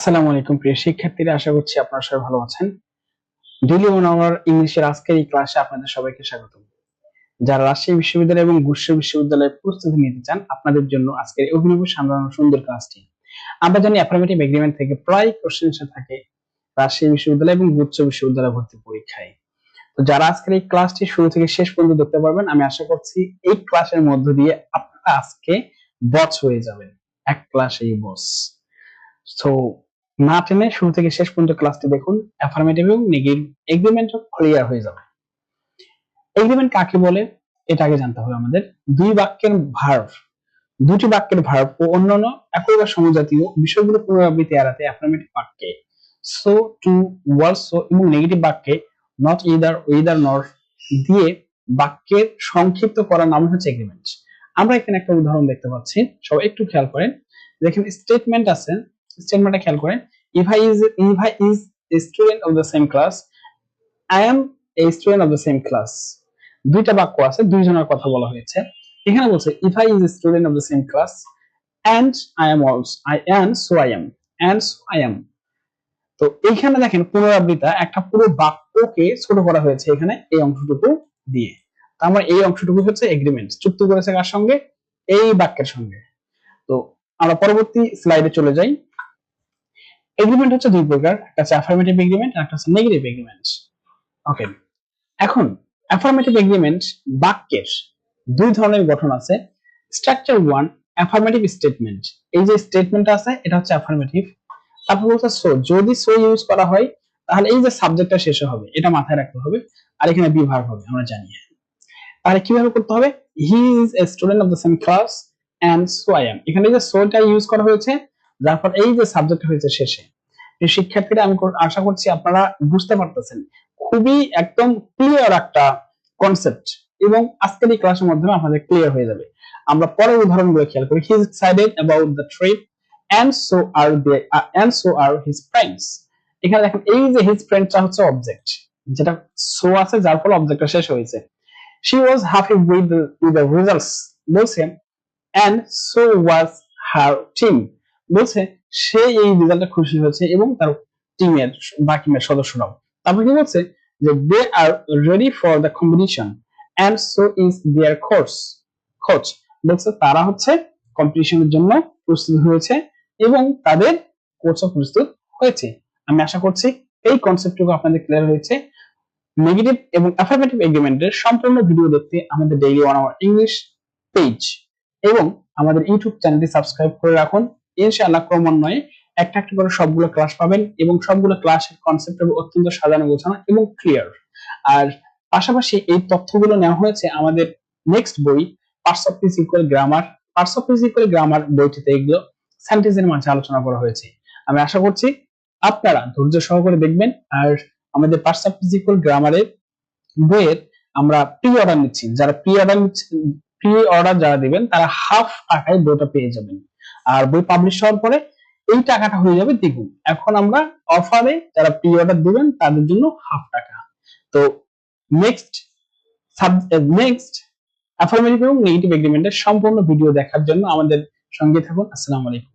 আসসালামু আলাইকুম প্রিয় শিক্ষার্থীরা, আশা করছি আপনারা সবাই ভালো আছেন। ডেইলি 1 আওয়ার ইংলিশের আজকের এই ক্লাসে আপনাদের সবাইকে স্বাগত। যারা রাজশাহী বিশ্ববিদ্যালয় এবং গুরসুম বিশ্ববিদ্যালয়ে প্রস্তুতি নিতে চান, আপনাদের জন্য আজকের এই অভিনব সাধারণ সুন্দর ক্লাসটি। আমরা জানি অ্যাফার্মেটিভ এগ্রিমেন্ট থেকে প্রায় কোশ্চেন এসে থাকে রাজশাহী বিশ্ববিদ্যালয় এবং গুরসুম বিশ্ববিদ্যালয় ভর্তি পরীক্ষায়। তো যারা আজকের এই ক্লাসটি শুরু থেকে শেষ পর্যন্ত দেখতে পারবেন, আমি আশা করছি এই ক্লাসের মধ্য দিয়ে আপনারা আজকে বস হয়ে যাবেন, এক ক্লাসেই বস। সো না টেনে শুরু থেকে শেষ পর্যন্ত ক্লাসটি দেখুন, অ্যাফার্মেটিভ এবং নেগেটিভ এগ্রিমেন্ট ক্লিয়ার হয়ে যাবে। এগ্রিমেন্ট কাকে বলে এটা আগে জানতে হবে আমাদের। দুটি বাক্যের ভার্ব ও অন্যান্য একই বা সমজাতীয় বিষয়গুলো পুনরাবৃত্তি এড়াতে অ্যাফার্মেটিভ বাক্যে সো, টু, ওয়াজ, সো এবং নেগেটিভ বাক্যে নট, ইদার, উইদার, নর দিয়ে বাক্যের সংক্ষিপ্ত করার নাম হচ্ছে এগ্রিমেন্ট। আমরা এখানে একটা উদাহরণ দেখতে পাচ্ছি, সবাই একটু খেয়াল করেন। দেখেন স্টেটমেন্ট আছে, স্টেটমেন্টটা খেয়াল করেন। if I is a student of the same class, I am a student of the same class। দুইটা বাক্য আছে, দুইজনের কথা বলা হয়েছে। এখানে বলছে if I is a student of the same class and I am also I and so I am and so I am। তো এইখানে দেখেন পুনরাবৃত্তি, একটা পুরো বাক্যকে ছোট করা হয়েছে এখানে এই অংশটুকু দিয়ে। তার মানে এই অংশটুকু হচ্ছে এগ্রিমেন্ট, চুক্তি করেছে কার সঙ্গে? এই বাক্যের সঙ্গে। তো আমরা পরবর্তী স্লাইডে চলে যাই। এগ্রিমেন্ট হচ্ছে দুই প্রকার, একটা হচ্ছে অ্যাফার্মেটিভ এগ্রিমেন্ট আর একটা হচ্ছে নেগেটিভ এগ্রিমেন্ট। ওকে, এখন অ্যাফার্মেটিভ এগ্রিমেন্ট বাক্যের দুই ধরনের গঠন আছে। Structure 1, affirmative statement. এই যে স্টেটমেন্টটা আছে এটা হচ্ছে অ্যাফার্মেটিভ। তারপর বলছে সো, যদি সো ইউজ করা হয় তাহলে এই যে সাবজেক্টটা শেষে হবে, এটা মাথায় রাখতে হবে। আর এখানে বি ভার্ব হবে, আমরা জানি। তাহলে কিভাবে করতে হবে? He is a student of the same class and so I am. এখানে যে সোটা ইউজ করা হয়েছে, যার ফলে এই যে সাবজেক্ট হয়েছে শেষে। শিক্ষার্থীরা, আমি আশা করছি আপনারা বুঝতে পারতেছেন, খুবই একদম ক্লিয়ার একটা কনসেপ্ট, এবং আজকের এই ক্লাসের মাধ্যমে আপনাদের ক্লিয়ার হয়ে যাবে। আমরা পরের উদাহরণগুলো খেয়াল করি। He is excited about the trip and so are his friends। এখানে দেখেন এই যে হিজ ফ্রেন্ডটা হচ্ছে অবজেক্ট, যেটা সো আছে, যার ফলে অবজেক্টটা শেষ হয়েছে। she was happy with the results বলছে and so was her team বলছে সে এই রেজাল্টে খুশি হয়েছে এবং তার টিমের বাকি সদস্যরাও। তারপর কি বলছে যে they are ready for the competition and so is their coach বলছে তারা হচ্ছে কম্পিটিশনের জন্য প্রস্তুত হয়েছে এবং তাদের কোচও প্রস্তুত হয়েছে। আমি আশা করছি এই কনসেপ্টটুকু আপনাদের ক্লিয়ার হয়েছে। নেগেটিভ এবং অ্যাফার্মেটিভ এগ্রিমেন্টের সম্পূর্ণ ভিডিও দেখতে আমাদের ডেইলি 1 আওয়ার ইংলিশ পেজ এবং আমাদের ইউটিউব চ্যানেলটি সাবস্ক্রাইব করে রাখুন। ইনশাআল্লাহ ক্রমান্বয়ে একটা একটা করে সবগুলো ক্লাস পাবেন এবং সবগুলো ক্লাসের কনসেপ্ট হবে অত্যন্ত সাজানো গোছানো এবং ক্লিয়ার। আর পাশাপাশি এই তথ্যগুলো নেওয়া হয়েছে আমাদের নেক্সট বই parts of speech equal grammar. Parts of speech equal grammar বইটিতে এগুলো সেন্টেন্সের মাঝে আলোচনা করা হয়েছে। আমি আশা করছি আপনারা ধৈর্য সহকারে দেখবেন। আর আমাদের পার্টস অফ স্পিচ ইকুয়াল গ্রামারের বইয়ের আমরা প্রি অর্ডার নিচ্ছি, যারা প্রি অর্ডার যারা দিবেন তারা হাফ টাকায় বইটা পেয়ে যাবেন। আর বই পাবলিশ হওয়ার পরে এই টাকাটা হয়ে যাবে দ্বিগুণ। এখন আমরা অফারে যারা প্রি অর্ডার দিবেন তাদের জন্য হাফ টাকা। তো নেক্সট অ্যাফার্মেটিভ এবং নেগেটিভ এগ্রিমেন্টের সম্পূর্ণ ভিডিও দেখার জন্য আমাদের সঙ্গে থাকুন। আসসালামু আলাইকুম।